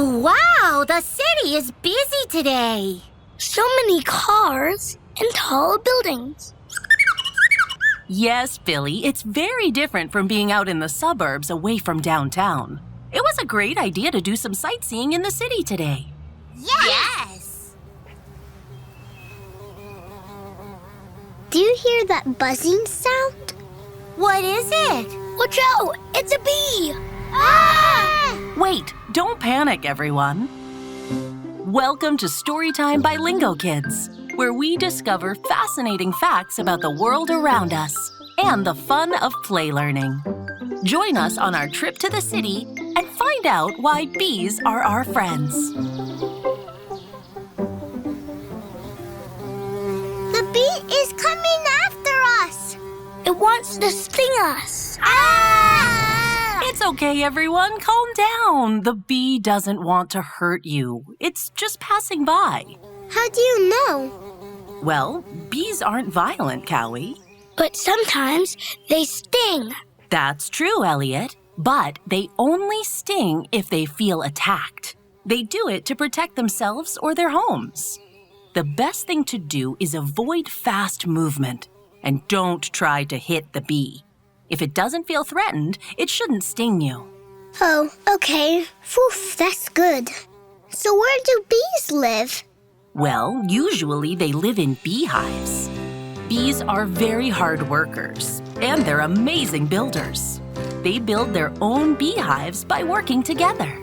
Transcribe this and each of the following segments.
Wow, the city is busy today. So many cars and tall buildings. Yes, Billy, it's very different from being out in the suburbs away from downtown. It was a great idea to do some sightseeing in the city today. Yes! Do you hear that buzzing sound? What is it? Watch out! It's a bee! Ah! Wait, don't panic, everyone. Welcome to Storytime by Lingokids, where we discover fascinating facts about the world around us and the fun of play learning. Join us on our trip to the city and find out why bees are our friends. The bee is coming after us! It wants to sting us! Ah! It's okay, everyone. Calm down. The bee doesn't want to hurt you. It's just passing by. How do you know? Well, bees aren't violent, Cowy. But sometimes they sting. That's true, Elliot. But they only sting if they feel attacked. They do it to protect themselves or their homes. The best thing to do is avoid fast movement and don't try to hit the bee. If it doesn't feel threatened, it shouldn't sting you. Oh, okay. Phew, that's good. So where do bees live? Well, usually they live in beehives. Bees are very hard workers, and they're amazing builders. They build their own beehives by working together.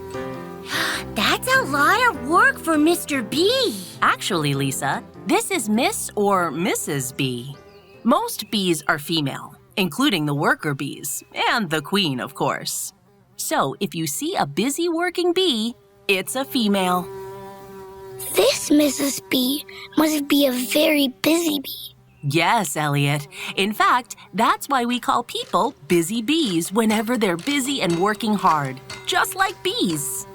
That's a lot of work for Mr. Bee. Actually, Lisa, this is Miss or Mrs. Bee. Most bees are female, including the worker bees, and the queen, of course. So if you see a busy working bee, it's a female. This Mrs. Bee must be a very busy bee. Yes, Elliot. In fact, that's why we call people busy bees whenever they're busy and working hard, just like bees.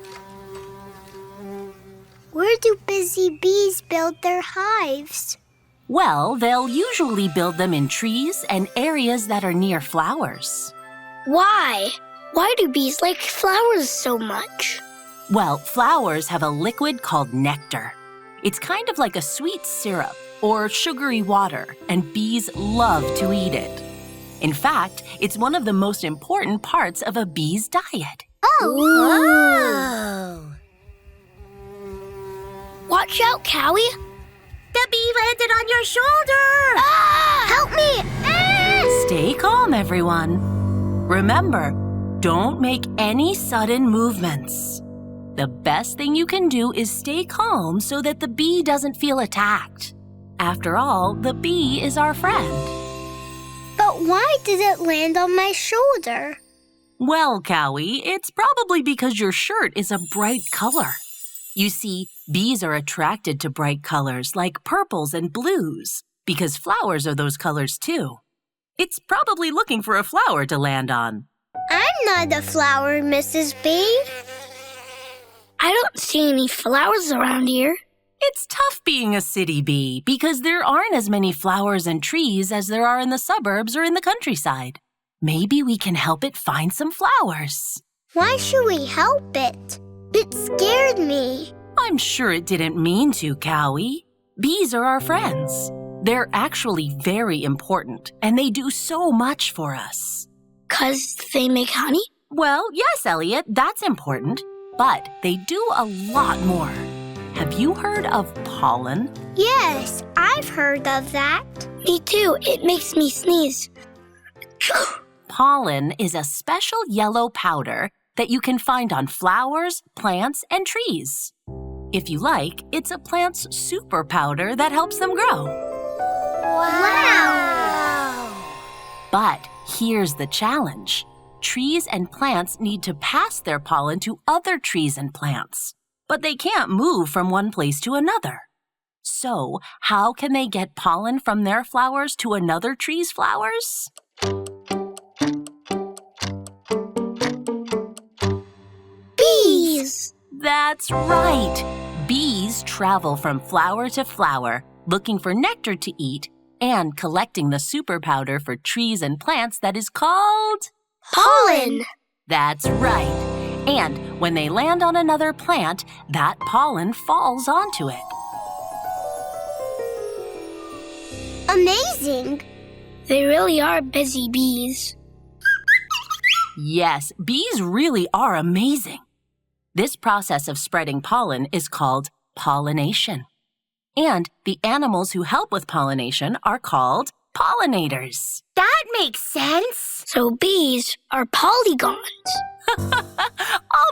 Where do busy bees build their hives? Well, they'll usually build them in trees and areas that are near flowers. Why? Why do bees like flowers so much? Well, flowers have a liquid called nectar. It's kind of like a sweet syrup or sugary water, and bees love to eat it. In fact, it's one of the most important parts of a bee's diet. Oh! Watch out, Cowy. The bee landed on your shoulder! Ah! Help me! Ah! Stay calm, everyone. Remember, don't make any sudden movements. The best thing you can do is stay calm so that the bee doesn't feel attacked. After all, the bee is our friend. But why did it land on my shoulder? Well, Cowy, it's probably because your shirt is a bright color. You see, bees are attracted to bright colors like purples and blues because flowers are those colors too. It's probably looking for a flower to land on. I'm not a flower, Mrs. Bee. I don't see any flowers around here. It's tough being a city bee because there aren't as many flowers and trees as there are in the suburbs or in the countryside. Maybe we can help it find some flowers. Why should we help it? It scared me. I'm sure it didn't mean to, Cowy. Bees are our friends. They're actually very important, and they do so much for us. 'Cause they make honey? Well, yes, Elliot, that's important. But they do a lot more. Have you heard of pollen? Yes, I've heard of that. Me too. It makes me sneeze. Pollen is a special yellow powder that you can find on flowers, plants, and trees. If you like, it's a plant's super powder that helps them grow. Wow! But here's the challenge. Trees and plants need to pass their pollen to other trees and plants, but they can't move from one place to another. So, how can they get pollen from their flowers to another tree's flowers? Bees! That's right! Bees travel from flower to flower, looking for nectar to eat and collecting the super powder for trees and plants that is called Pollen! That's right. And when they land on another plant, that pollen falls onto it. Amazing! They really are busy bees. Yes, bees really are amazing. This process of spreading pollen is called pollination. And the animals who help with pollination are called pollinators. That makes sense. So bees are polygons.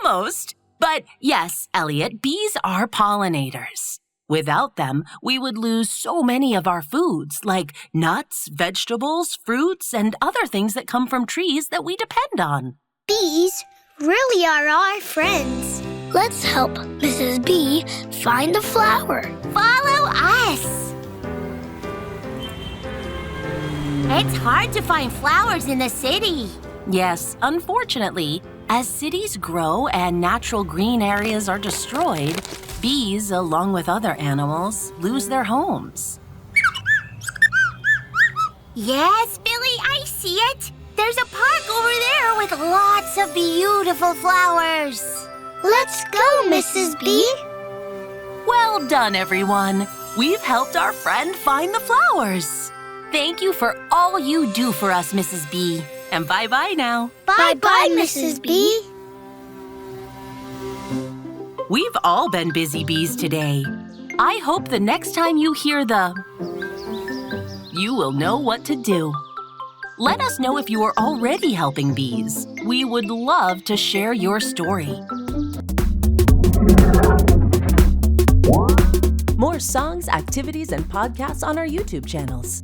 Almost. But yes, Elliot, bees are pollinators. Without them, we would lose so many of our foods, like nuts, vegetables, fruits, and other things that come from trees that we depend on. Bees really are our friends. Let's help Mrs. Bee find a flower. Follow us. It's hard to find flowers in the city. Yes, unfortunately, as cities grow and natural green areas are destroyed, bees, along with other animals, lose their homes. Yes, Billy, I see it. There's a park over there with lots of beautiful flowers. Let's go, Mrs. Bee. Well done, everyone. We've helped our friend find the flowers. Thank you for all you do for us, Mrs. Bee. And bye-bye now. Bye-bye, Mrs. Bee. We've all been busy bees today. I hope the next time you hear you will know what to do. Let us know if you are already helping bees. We would love to share your story. More songs, activities, and podcasts on our YouTube channels.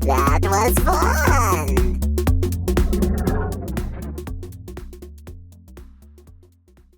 That was fun.